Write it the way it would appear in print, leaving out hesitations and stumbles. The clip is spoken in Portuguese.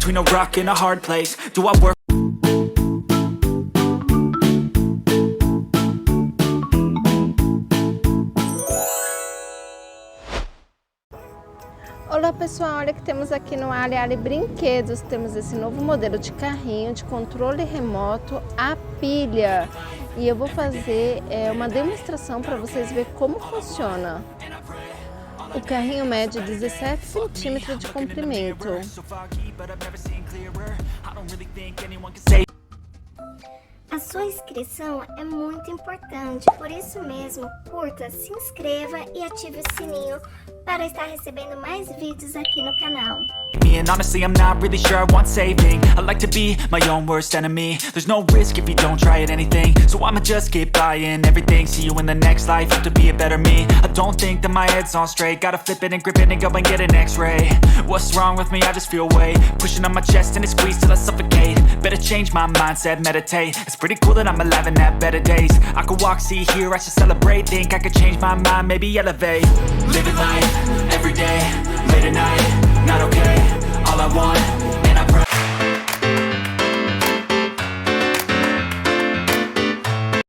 between a rock and a hard place. Do I work? Olá pessoal, olha que temos aqui no área Brinquedos, temos esse novo modelo de carrinho de controle remoto a pilha. E eu vou fazer uma demonstração para vocês verem como funciona. O carrinho mede 17 centímetros de comprimento. A sua inscrição é muito importante, por isso mesmo, curta, se inscreva e ative o sininho para estar recebendo mais vídeos aqui no canal. And honestly, I'm not really sure I want saving. I like to be my own worst enemy. There's no risk if you don't try at anything, so I'ma just keep buying everything. See you in the next life, have to be a better me. I don't think that my head's on straight. Gotta flip it and grip it and go and get an x-ray. What's wrong with me? I just feel weight pushing on my chest and it squeezes till I suffocate. Better change my mindset, meditate. It's pretty cool that I'm alive and have better days. I could walk, see, hear, I should celebrate. Think I could change my mind, maybe elevate. Living life, everyday, late at night, not okay.